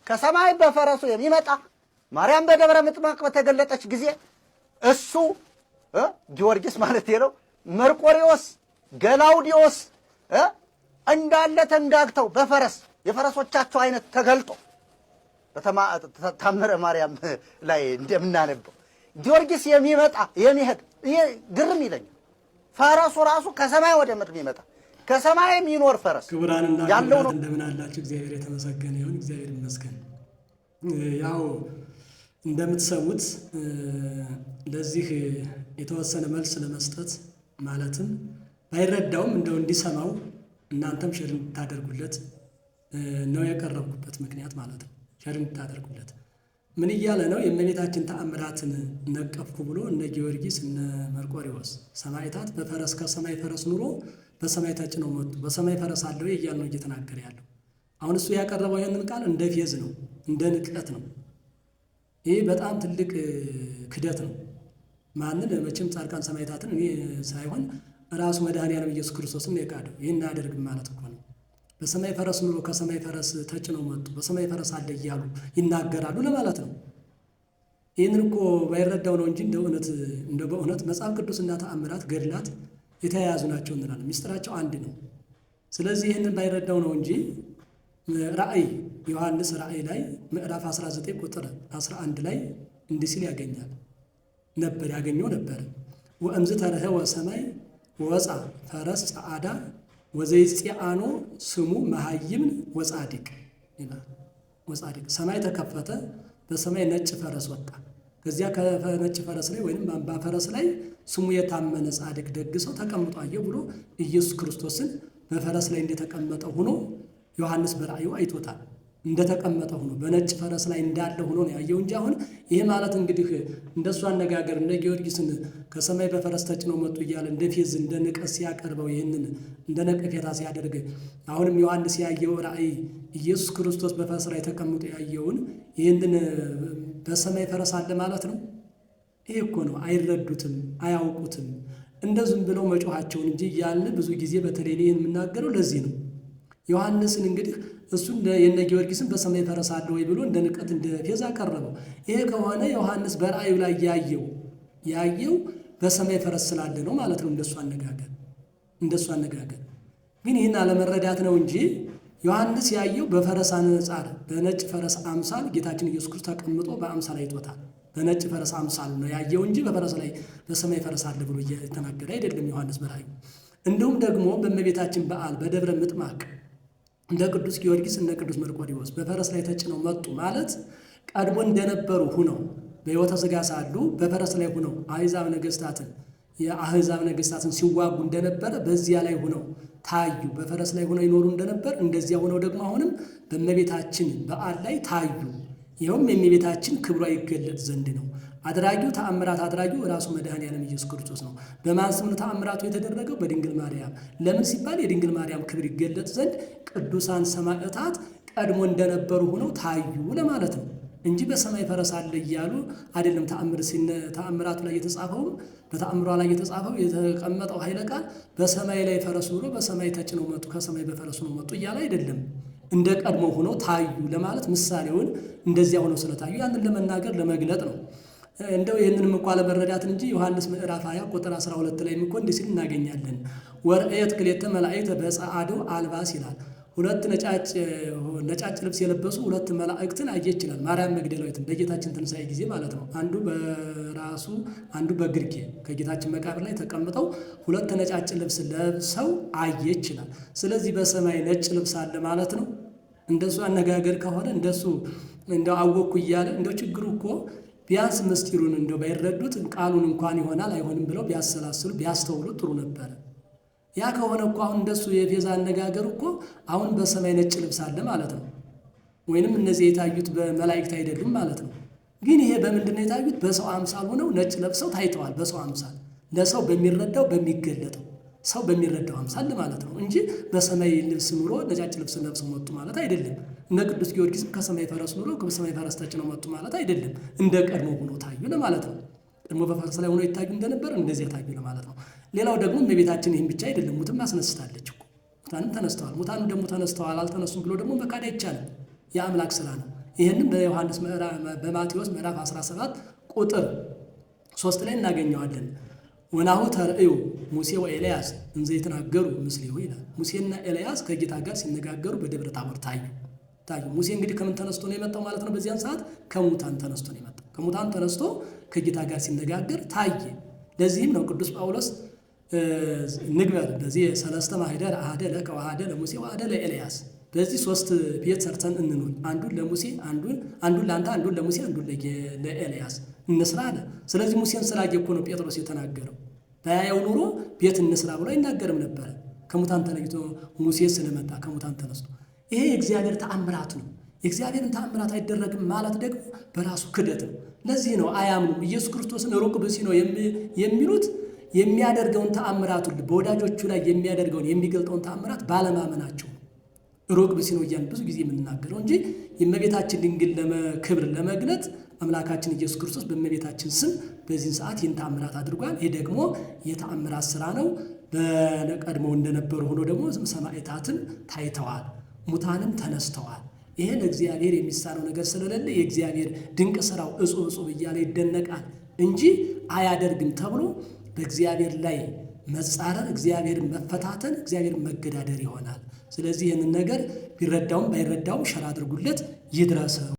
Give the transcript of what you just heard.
ከሰማይ በፈረሱ የሚመጣ ማርያም በደብረ ምጥማቅ በተገለጠች ጊዜ እሱ ጊዮርጊስ ማለት ነው መርቆሪዎስ ገላውዲዮስ እንዳለ ተንጋግተው በፈረስ የፈረሶቻቸው አይነት ተገልጦ በታምረ ማርያም ላይ እንደምናነበው ጊዮርጊስ የሚመጣ የሚሄድ ግርም ይለኛል። ፈረሱ ራሱ ከሰማይ ወደ ምድር የሚመጣ ከሰማይ የሚኖር ፈረስ ክቡራንና ያለው ነው። እንደምን አላችሁ? እግዚአብሔር የተመሰገነ ይሁን። እግዚአብሔር ይመስገን። ያው እንደምትሰሙት ለዚህ የተወሰነ መልስ ለመስጠት ማለትም ባይረዳውም እንደው እንዲሰማው እናንተም ሼር እንድታደርጉለት ነው የቀረብኩበት ምክንያት ማለት ነው። ሼር እንድታደርጉለት ምን እያለ ነው? የእመቤታችን ተአምራትን ነቀፍኩ ብሎ እነ ጊዮርጊስ እነ መርቆሪዎስ ሰማዕታት በፈረስ ከሰማይ ፈረስ ኑሮ በሰማይ ተጭነው መጡ። በሰማይ ፈረስ አለው እያለ ነው እየተናገረ ያለው። አሁን እሱ ያቀረበው ይህንን ቃል እንደ ፌዝ ነው፣ እንደ ንቀት ነው። ይህ በጣም ትልቅ ክደት ነው። ማንን መቼም ጻድቃን ሰማዕታትን እኔ ሳይሆን ራሱ መድኃኔዓለም ኢየሱስ ክርስቶስም ነው የካደው። ይህን አያደርግም ማለት እኮ ነው። በሰማይ ፈረስ ኑሮ ከሰማይ ፈረስ ተጭነው መጡ፣ በሰማይ ፈረስ አለ እያሉ ይናገራሉ ለማለት ነው። ይህንን እኮ ባይረዳው ነው እንጂ እንደ በእውነት መጽሐፍ ቅዱስና ተአምራት ገድላት የተያያዙ ናቸው እንላለን። ሚስጥራቸው አንድ ነው። ስለዚህ ይህንን ባይረዳው ነው እንጂ ራእይ ዮሐንስ ራእይ ላይ ምዕራፍ 19 ቁጥር 11 ላይ እንዲህ ሲል ያገኘው ነበር ወእምዝ ተረኸወ ሰማይ ወፃ ፈረስ ጸዓዳ ወዘይጽአኖ ስሙ መሃይምን ወጻድቅ ይላል። ወጻድቅ ሰማይ ተከፈተ፣ በሰማይ ነጭ ፈረስ ወጣ። ከዚያ ከነጭ ፈረስ ላይ ወይም በአምባ ፈረስ ላይ ስሙ የታመነ ጻድቅ ደግ ሰው ተቀምጦ አየሁ ብሎ ኢየሱስ ክርስቶስን በፈረስ ላይ እንደተቀመጠ ሆኖ ዮሐንስ በራእዩ አይቶታል። እንደተቀመጠ ሆኖ በነጭ ፈረስ ላይ እንዳለ ሆኖ ነው ያየው እንጂ አሁን ይሄ ማለት እንግዲህ እንደሱ አነጋገር እንደ ጊዮርጊስን ከሰማይ በፈረስ ተጭነው መጡ እያለ እንደ ፌዝ እንደ ንቀት ሲያቀርበው ይህንን እንደ ነቀፌታ ሲያደርግ አሁንም ዮሐንስ ያየው ራእይ ኢየሱስ ክርስቶስ በፈረስ ላይ ተቀምጦ ያየውን ይህንን በሰማይ ፈረስ አለ ማለት ነው። ይሄ እኮ ነው። አይረዱትም፣ አያውቁትም። እንደዚህም ብለው መጮኻቸውን እንጂ እያልን ብዙ ጊዜ በተለይ ይህን የምናገረው ለዚህ ነው። ዮሐንስን እንግዲህ እሱ የነ ጊዮርጊስን በሰማይ ፈረስ አለ ወይ ብሎ እንደ ንቀት እንደ ፌዝ አቀረበው። ይሄ ከሆነ ዮሐንስ በራእዩ ላይ ያየው በሰማይ ፈረስ ስላለ ነው ማለት ነው። እንደሱ አነጋገር ግን ይህን አለመረዳት ነው እንጂ ዮሐንስ ያየው በፈረስ አንጻር በነጭ ፈረስ አምሳል ጌታችን ኢየሱስ ክርስቶስ ተቀምጦ በአምሳል አይቶታል። በነጭ ፈረስ አምሳል ነው ያየው እንጂ በፈረስ ላይ በሰማይ ፈረስ አለ ብሎ እየተናገረ አይደለም ዮሐንስ በራእዩ። እንዲሁም ደግሞ በእመቤታችን በዓል በደብረ ምጥማቅ እንደ ቅዱስ ጊዮርጊስ እነ ቅዱስ መርቆሪዎስ በፈረስ ላይ ተጭነው መጡ ማለት ቀድሞ እንደነበሩ ሁነው በሕይወተ ሥጋ ሳሉ በፈረስ ላይ ሁነው የአሕዛብ ነገሥታትን ሲዋጉ እንደነበረ በዚያ ላይ ሁነው ታዩ። በፈረስ ላይ ሁነው ይኖሩ እንደነበር እንደዚያ ሁነው ደግሞ አሁንም በእመቤታችን በዓል ላይ ታዩ። ይኸውም የእመቤታችን ክብሯ ይገለጥ ዘንድ ነው። አድራጊው ተአምራት አድራጊው ራሱ መድኃኔዓለም ኢየሱስ ክርስቶስ ነው። በማን ስም ነው ተአምራቱ የተደረገው? በድንግል ማርያም። ለምን ሲባል የድንግል ማርያም ክብር ይገለጥ ዘንድ ቅዱሳን ሰማዕታት ቀድሞ እንደነበሩ ሆነው ታዩ ለማለት ነው እንጂ በሰማይ ፈረስ አለ እያሉ አይደለም። ተአምራቱ ላይ የተጻፈውም በተአምሯ ላይ የተጻፈው የተቀመጠው ኃይለ ቃል በሰማይ ላይ ፈረስ ኑሮ በሰማይ ተጭነው መጡ፣ ከሰማይ በፈረስ ነው መጡ እያለ አይደለም። እንደ ቀድሞ ሆነው ታዩ ለማለት ምሳሌውን እንደዚያ ሆነው ስለታዩ ያንን ለመናገር ለመግለጥ ነው። እንደው ይህንንም እኮ ለመረዳት እንጂ ዮሐንስ ምዕራፍ 20 ቁጥር 12 ላይ እኮ እንዲህ ሲል እናገኛለን። ወርኤት ክልኤተ መላእክት በጸዓዱ አልባስ ይላል። ሁለት ነጫጭ ልብስ የለበሱ ሁለት መላእክትን አየች ይላል። ማርያም መግደላዊትን በጌታችን ትንሣኤ ጊዜ ማለት ነው። አንዱ በራሱ አንዱ በግርጌ ከጌታችን መቃብር ላይ ተቀምጠው ሁለት ነጫጭ ልብስ ለብሰው አየች ይላል። ስለዚህ በሰማይ ነጭ ልብስ አለ ማለት ነው። እንደሱ አነጋገር ከሆነ እንደሱ እንደው አወኩ እያለ እንደው ችግሩ እኮ ቢያንስ ምስጢሩን እንደው ባይረዱት ቃሉን እንኳን ይሆናል አይሆንም ብለው ቢያሰላስሉ ቢያስተውሉ ጥሩ ነበረ። ያ ከሆነ እኮ አሁን እንደሱ የፌዛ አነጋገር እኮ አሁን በሰማይ ነጭ ልብስ አለ ማለት ነው። ወይንም እነዚህ የታዩት በመላእክት አይደሉም ማለት ነው። ግን ይሄ በምንድን ነው የታዩት? በሰው አምሳል ሆነው ነጭ ለብሰው ታይተዋል። በሰው አምሳል ለሰው በሚረዳው በሚገለጠው ሰው በሚረዳው አምሳል ማለት ነው እንጂ በሰማይ ልብስ ኑሮ ነጫጭ ልብስ ለብሰው መጡ ማለት አይደለም። እነ ቅዱስ ጊዮርጊስም ከሰማይ ፈረስ ኑሮ ከሰማይ ፈረስ ተጭነው መጡ ማለት አይደለም። እንደ ቀድሞ ሆኖ ታዩ ለማለት ነው። ቀድሞ በፈረስ ላይ ሆኖ ይታዩ እንደነበር እንደዚያ ታዩ ለማለት ነው። ሌላው ደግሞ እመቤታችን ይህን ብቻ አይደለም፣ ሙትም አስነስታለች እኮ። ሙታንም ተነስተዋል። ሙታንም ደግሞ ተነስተዋል አልተነሱም ብሎ ደግሞ መካድ አይቻልም። የአምላክ ስራ ነው። ይህንም በማቴዎስ ምዕራፍ 17 ቁጥር 3 ላይ እናገኘዋለን። ወናሁ ተርእዩ ሙሴ ወኤልያስ እንዘ ይትናገሩ ምስሌሁ ይላል። ሙሴና ኤልያስ ከጌታ ጋር ሲነጋገሩ በደብረ ታቦር ታዩ። ሙሴ እንግዲህ ከምን ተነስቶ ነው የመጣው ማለት ነው? በዚያን ሰዓት ከሙታን ተነስቶ ነው የመጣው። ከሙታን ተነስቶ ከጌታ ጋር ሲነጋገር ታየ። ለዚህም ነው ቅዱስ ጳውሎስ ንግበር በዚህ ሰለስተ ማኅደር አሐደ ለከ ወአሐደ ለሙሴ ወአሐደ ለኤልያስ፣ በዚህ 3 ቤት ሰርተን እንኑር፣ አንዱን ለሙሴ አንዱን ለአንተ አንዱን ለሙሴ አንዱን ለኤልያስ እንስራ አለ። ስለዚህ ሙሴን ስላየ እኮ ነው ጴጥሮስ የተናገረው። ባያየው ኑሮ ቤት እንስራ ብሎ አይናገርም ነበረ። ከሙታን ተለይቶ ሙሴ ስለመጣ ከሙታን ተነስቶ፣ ይሄ የእግዚአብሔር ተአምራት ነው። የእግዚአብሔርን ተአምራት አይደረግም ማለት ደግሞ በራሱ ክደት ነው። ለዚህ ነው አያምኑም። ኢየሱስ ክርስቶስን ሩቅ ብእሲ ነው የሚሉት። የሚያደርገውን ተአምራት ሁሉ በወዳጆቹ ላይ የሚያደርገውን የሚገልጠውን ተአምራት ባለማመናቸው ሩቅ ብእሲ ነው እያልን ብዙ ጊዜ የምንናገረው እንጂ የእመቤታችን ድንግል ክብር ለመግለጥ አምላካችን ኢየሱስ ክርስቶስ በእመቤታችን ስም በዚህን ሰዓት ይህን ተአምራት አድርጓል። ይህ ደግሞ የተአምራት ስራ ነው። በቀድሞ እንደነበሩ ሆኖ ደግሞ ሰማዕታትን ታይተዋል፣ ሙታንም ተነስተዋል። ይሄ ለእግዚአብሔር የሚሳነው ነገር ስለሌለ የእግዚአብሔር ድንቅ ስራው እጹብ እጹብ እያለ ይደነቃል እንጂ አያደርግም ተብሎ በእግዚአብሔር ላይ መጻረር፣ እግዚአብሔርን መፈታተን፣ እግዚአብሔርን መገዳደር ይሆናል። ስለዚህ ይህንን ነገር ቢረዳውም ባይረዳውም ሸር አድርጉለት ይድረሰው።